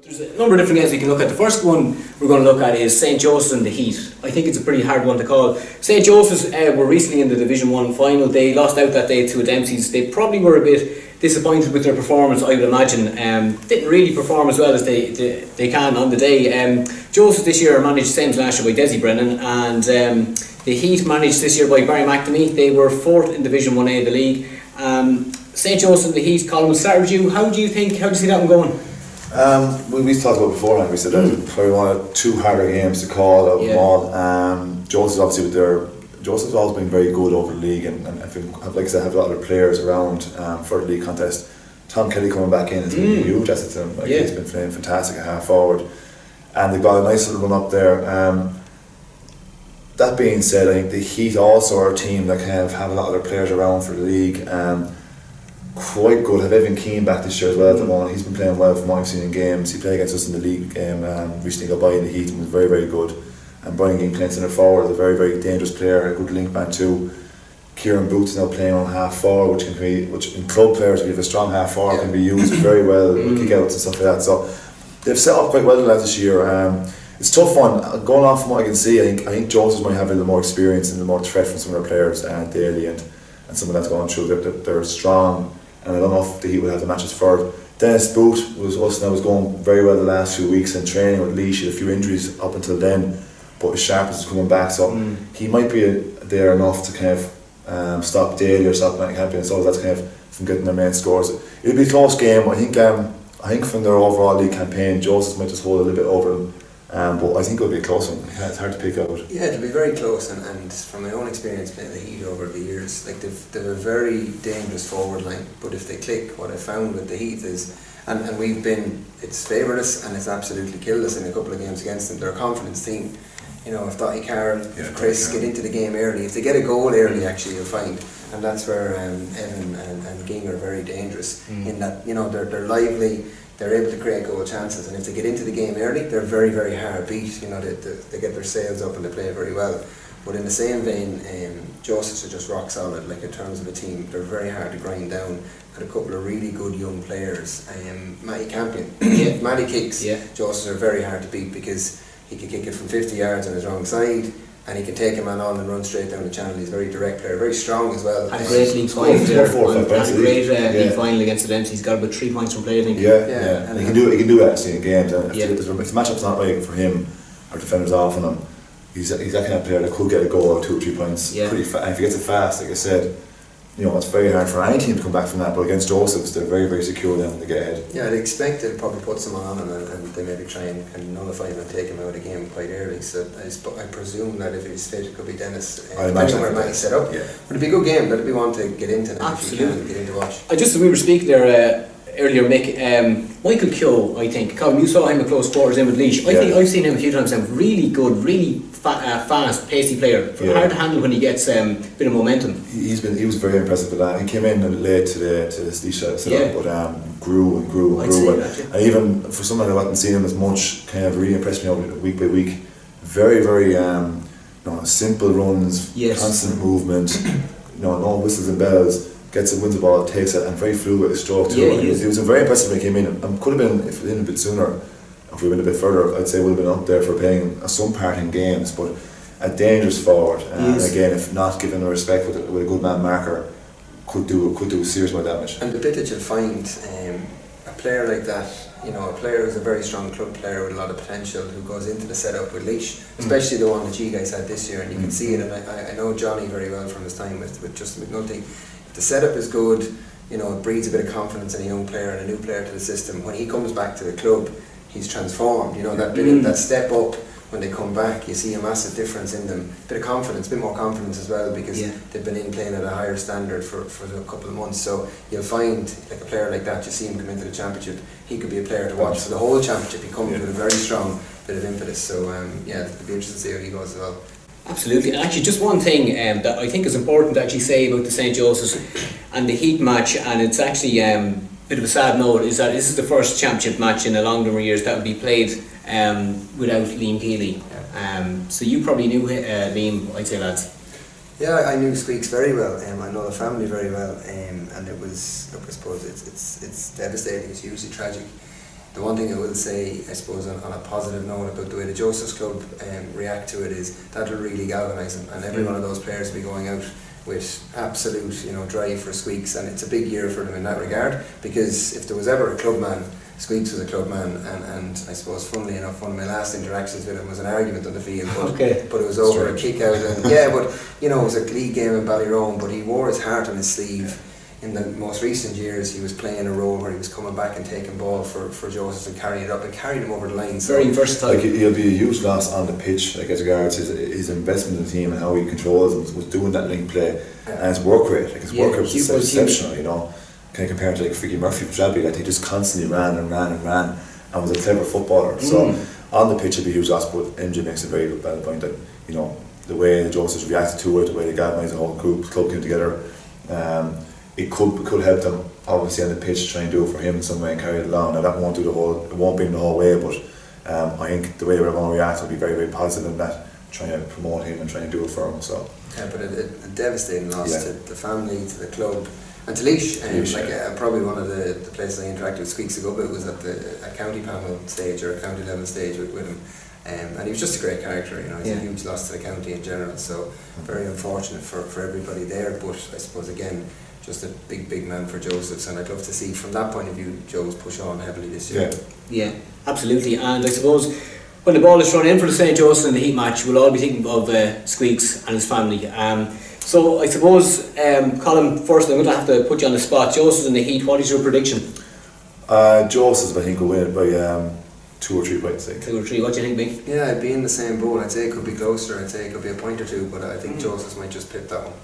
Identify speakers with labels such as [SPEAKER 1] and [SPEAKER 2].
[SPEAKER 1] There's a number of different games we can look at. The first one we're going to look at is St Joseph's and the Heath. I think it's a pretty hard one to call. St Joseph's were recently in the Division 1 final. They lost out that day to Dempsey's. They probably were a bit disappointed with their performance, I would imagine. Didn't really perform as well as they can on the day. Joseph's this year are managed same as last year by Desi Brennan, and the Heath managed this year by Barry McNamee. They were 4th in Division 1A of the league. St Joseph's and the Heath, Colin, we'll start with you. How do you see that one going?
[SPEAKER 2] We talked about beforehand. We said that probably one of 2 harder games to call out of them all. Joseph's obviously Joseph's always been very good over the league, and I think, like I said, have a lot of players around for the league contest. Tom Kelly coming back in has been a huge asset to them. He's been playing fantastic at half forward, and they've got a nice little run up there. That being said, I think the Heat also are a team that kind of have a lot of their players around for the league. Quite good. Have Evan Keane back this year as well at the moment. He's been playing well from what I've seen in games. He played against us in the league game recently, got by in the Heat and was very, very good. And Brian Ging playing centre forward is a very, very dangerous player, a good link man too. Kieran Boots now playing on half forward, which in club players, if you have a strong half forward, can be used very well with kick outs and stuff like that. So they've set up quite well this year. It's a tough one. Going off from what I can see, I think Joseph's might have a little more experience and a little more threat from some of their players daily, and some of that's going through. They're strong. And I don't know if the Heat will have the matches for it. Dennis Booth was going very well the last few weeks in training with Leash. He had a few injuries up until then, but his sharpness is coming back, so he might be there enough to kind of stop Daly or stop Matt Campion, so that's kind of from getting their main scores. It'll be a close game. I think from their overall league campaign, Joseph might just hold a little bit over them. But I think it'll be a close one. It's hard to pick out.
[SPEAKER 3] Yeah, it'll be very close, and from my own experience playing the Heat over the years, like they're a very dangerous forward line. But if they click, what I found with the Heat is, and it's favoured us and it's absolutely killed us in a couple of games against them. They're a confidence team. You know, if Dottie Carroll, if Chris get into the game early, if they get a goal early, actually you'll find, and that's where Evan and Ging are very dangerous in that, you know, they're lively. They're able to create goal chances, and if they get into the game early, they're very, very hard beat. You know, they get their sails up and they play very well. But in the same vein, Joseph's are just rock solid. Like in terms of a team, they're very hard to grind down. Got a couple of really good young players. Matty Campion, Matty kicks. Joseph's are very hard to beat because he can kick it from 50 yards on his wrong side, and he can take a man on and run straight down the channel. He's a very direct player, very strong as well.
[SPEAKER 1] Had a great league final there, had a great league final against the Dempsey. He's got about 3 points from play, I think.
[SPEAKER 2] And he can do it actually in games. And if the matchup's not right for him, or defenders off on him, he's that kind of player that could get a goal or 2 or 3 points pretty fast. And if he gets it fast, like I said, you know, it's very hard for any team to come back from that, but against Joseph's, they're very, very secure then to get ahead.
[SPEAKER 3] Yeah, I'd expect they'll probably put someone on him and they maybe try and nullify him and take him out of the game quite early. So I presume that if he's fit, it could be Dennis. Depending on where Matty's set up. But it'd be a good game, that'd be one to get into.
[SPEAKER 1] Absolutely.
[SPEAKER 3] Get in to watch.
[SPEAKER 1] Just as we were speaking there earlier, Mick, Michael Keogh, I think, Colin, you saw him at close quarters in with Leash. I think I've seen him a few times now. Really good, really fast, pacey player. Hard to handle when he gets a bit of momentum.
[SPEAKER 2] He was very impressive with that. He came in late to this Leash setup, but grew and grew and grew. And even for someone who hadn't seen him as much, kind of really impressed me over week by week. Very, very simple runs, constant movement, no whistles and bells. Gets it, wins the ball, takes it, and very fluid with his stroke too. He was very impressive when he came in, and could have been, if in a bit sooner, if we went a bit further, I'd say would have been up there for playing some part in games, but a dangerous forward, and again, if not given the respect with a good man marker, could do a serious amount of damage.
[SPEAKER 3] And the bit that you'll find, a player like that, you know, a player who's a very strong club player with a lot of potential, who goes into the setup with Leash, especially the one that you guys had this year, and you can see it, and I know Johnny very well from his time with Justin McNulty. The setup is good, you know, it breeds a bit of confidence in a young player and a new player to the system. When he comes back to the club, he's transformed, you know, that step up when they come back, you see a massive difference in them. A bit of confidence, a bit more confidence as well, because they've been in playing at a higher standard for a couple of months. So you'll find, like a player like that, you see him come into the championship, he could be a player to watch for the whole championship. He comes with a very strong bit of impetus. So it'll be interesting to see how he goes as well.
[SPEAKER 1] Absolutely, and actually just one thing that I think is important to actually say about the St Joseph's and the Heat match, and it's actually a bit of a sad note, is that this is the first championship match in a long number of years that will be played without Liam Keeley. So you probably knew Liam, I'd say, lads.
[SPEAKER 3] Yeah, I knew Squeaks very well. I know the family very well, and it was, look, I suppose it's devastating. It's hugely tragic. The one thing I will say, I suppose, on a positive note about the way the Joseph's Club react to it is that will really galvanise them, and every one of those players will be going out with absolute, drive for Squeaks, and it's a big year for them in that regard, because if there was ever a club man, Squeaks was a club man, and I suppose, funnily enough, one of my last interactions with him was an argument on the field, but it was over a kick out, and it was a league game in Ballyrome, but he wore his heart on his sleeve. In the most recent years, he was playing a role where he was coming back and taking ball for Joseph and carrying it up and carrying him over the line. So
[SPEAKER 1] very versatile.
[SPEAKER 2] Like, he'll be a huge loss on the pitch, like, as regards his investment in the team and how he controls and was doing that link play, and his work rate. Like, his work rate was exceptional. Kind of compared to like Freaky Murphy, Bradley, like, he just constantly ran and was a clever footballer. So on the pitch, it'd be a huge loss, but MJ makes a very good valid point that the way the Josephs reacted to it, the way they galvanised the whole club came together. It could help them obviously on the pitch, try and do it for him in some way and carry it along. Now that won't bring the whole way, but I think the way we're going to react will be very, very positive in that, trying to promote him and trying to do it for him. So
[SPEAKER 3] but a devastating loss to the family, to the club, and to Laois. Probably one of the places I interacted with Squeaks a good bit was at a county panel stage or a county level stage with him. And he was just a great character, he's a huge loss to the county in general, so very unfortunate for everybody there, but I suppose again, just a big man for Joseph's, and I'd love to see from that point of view Joe's push on heavily this year.
[SPEAKER 1] Yeah, absolutely. And I suppose when the ball is thrown in for the St. Joseph's in the Heath match, we'll all be thinking of Squeaks and his family. So I suppose, Colin, first I'm going to have to put you on the spot. Joseph's in the Heath, what is your prediction?
[SPEAKER 2] Joseph's, I think, will win it by 2 or 3 points.
[SPEAKER 1] 2 or 3, what do you think, Mick?
[SPEAKER 3] Yeah, I'd be in the same boat. I'd say it could be closer, I'd say it could be a point or two, but I think Joseph's might just pip that one.